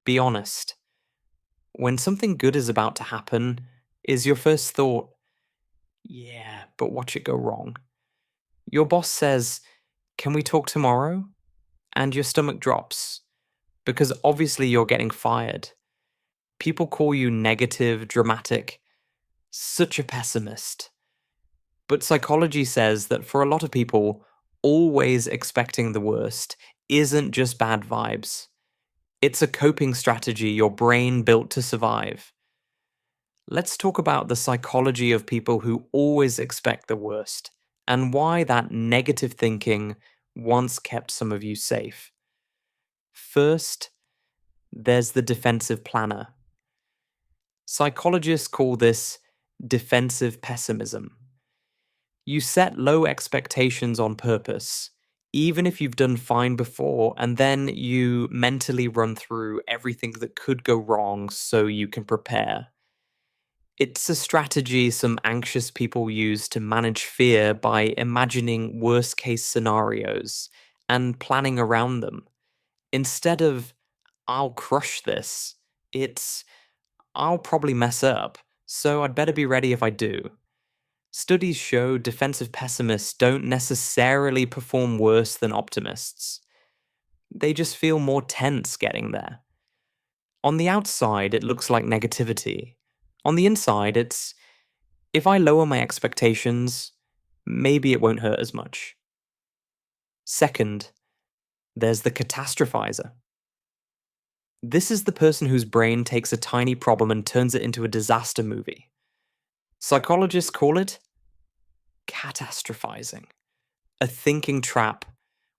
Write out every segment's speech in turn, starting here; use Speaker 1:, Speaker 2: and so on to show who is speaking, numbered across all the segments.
Speaker 1: Be honest. When something good is about to happen, is your first thought, yeah, but watch it go wrong? Your boss says, can we talk tomorrow? And your stomach drops, because obviously you're getting fired. People call you negative, dramatic, such a pessimist. But psychology says that for a lot of people, always expecting the worst isn't just bad vibes. It's a coping strategy your brain built to survive. Let's talk about the psychology of people who always expect the worst and why that negative thinking once kept some of you safe. First, there's the defensive planner. Psychologists call this defensive pessimism. You set low expectations on purpose, even if you've done fine before, and then you mentally run through everything that could go wrong so you can prepare. It's a strategy some anxious people use to manage fear by imagining worst case scenarios and planning around them. Instead of, I'll crush this, it's, I'll probably mess up, so I'd better be ready if I do. Studies show defensive pessimists don't necessarily perform worse than optimists. They just feel more tense getting there. On the outside, it looks like negativity. On the inside, it's, if I lower my expectations, maybe it won't hurt as much. Second, there's the catastrophizer. This is the person whose brain takes a tiny problem and turns it into a disaster movie. Psychologists call it catastrophizing, a thinking trap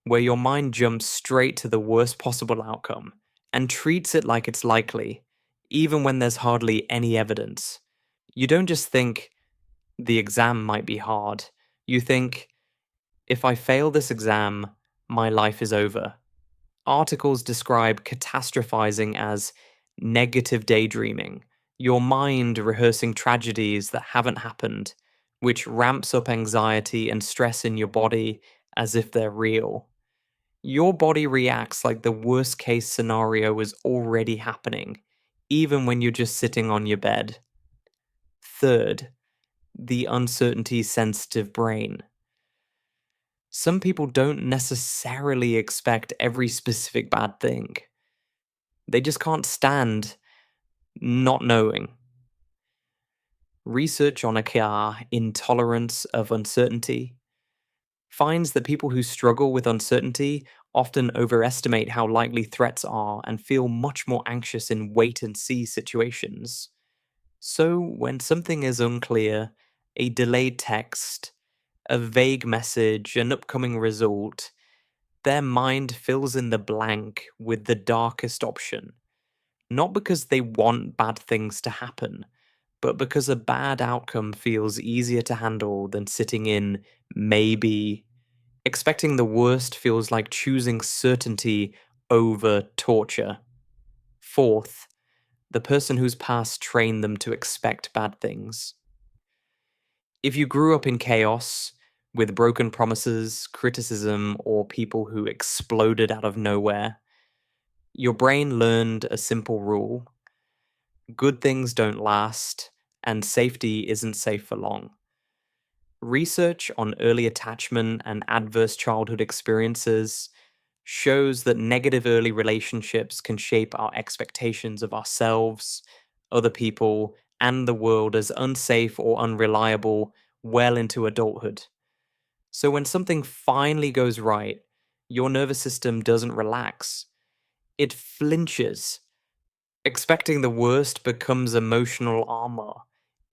Speaker 1: where your mind jumps straight to the worst possible outcome and treats it like it's likely, even when there's hardly any evidence. You don't just think, the exam might be hard. You think, if I fail this exam, my life is over. Articles describe catastrophizing as negative daydreaming, your mind rehearsing tragedies that haven't happened, which ramps up anxiety and stress in your body as if they're real. Your body reacts like the worst case scenario is already happening, even when you're just sitting on your bed. Third, the uncertainty sensitive brain. Some people don't necessarily expect every specific bad thing. They just can't stand not knowing. Research on AKR, intolerance of uncertainty, finds that people who struggle with uncertainty often overestimate how likely threats are and feel much more anxious in wait and see situations. So, when something is unclear, a delayed text, a vague message, an upcoming result, their mind fills in the blank with the darkest option. Not because they want bad things to happen, but because a bad outcome feels easier to handle than sitting in maybe. Expecting the worst feels like choosing certainty over torture. Fourth, the person whose past trained them to expect bad things. If you grew up in chaos, with broken promises, criticism, or people who exploded out of nowhere, your brain learned a simple rule: good things don't last, and safety isn't safe for long. Research on early attachment and adverse childhood experiences shows that negative early relationships can shape our expectations of ourselves, other people, and the world as unsafe or unreliable well into adulthood. So when something finally goes right, your nervous system doesn't relax. It flinches. Expecting the worst becomes emotional armor.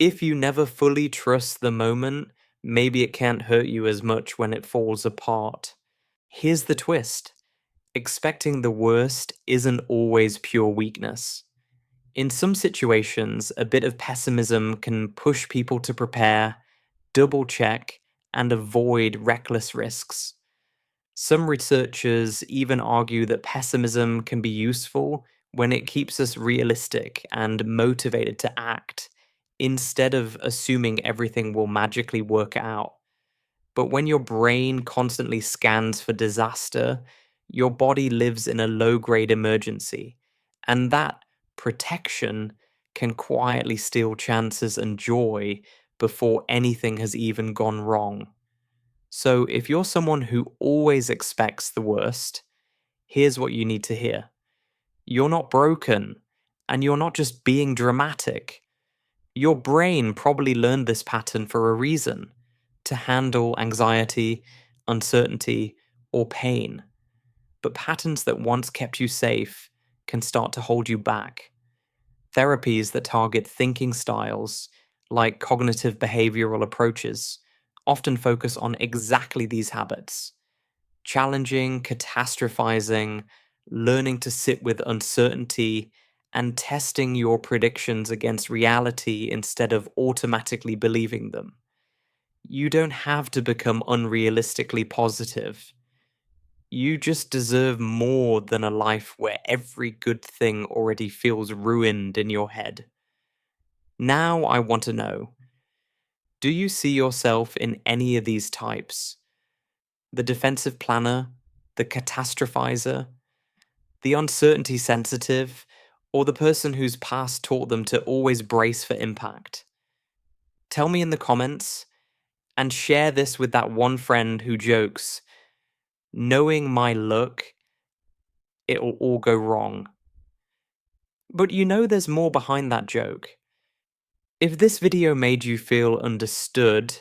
Speaker 1: If you never fully trust the moment, maybe it can't hurt you as much when it falls apart. Here's the twist: expecting the worst isn't always pure weakness. In some situations, a bit of pessimism can push people to prepare, double check, and avoid reckless risks. Some researchers even argue that pessimism can be useful when it keeps us realistic and motivated to act, instead of assuming everything will magically work out. But when your brain constantly scans for disaster, your body lives in a low grade emergency, And that protection can quietly steal chances and joy before anything has even gone wrong. So, if you're someone who always expects the worst, here's what you need to hear. You're not broken, and you're not just being dramatic. Your brain probably learned this pattern for a reason, to handle anxiety, uncertainty, or pain. But patterns that once kept you safe can start to hold you back. Therapies that target thinking styles, like cognitive behavioral approaches, often focus on exactly these habits: challenging, catastrophizing, learning to sit with uncertainty, and testing your predictions against reality instead of automatically believing them. You don't have to become unrealistically positive. You just deserve more than a life where every good thing already feels ruined in your head. Now I want to know, do you see yourself in any of these types? The defensive planner, the catastrophizer, the uncertainty sensitive, or the person whose past taught them to always brace for impact? Tell me in the comments and share this with that one friend who jokes, knowing my luck, it'll all go wrong. But you know there's more behind that joke. If this video made you feel understood,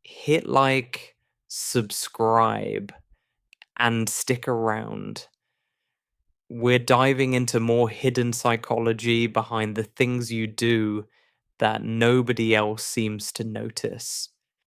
Speaker 1: hit like, subscribe, and stick around. We're diving into more hidden psychology behind the things you do that nobody else seems to notice.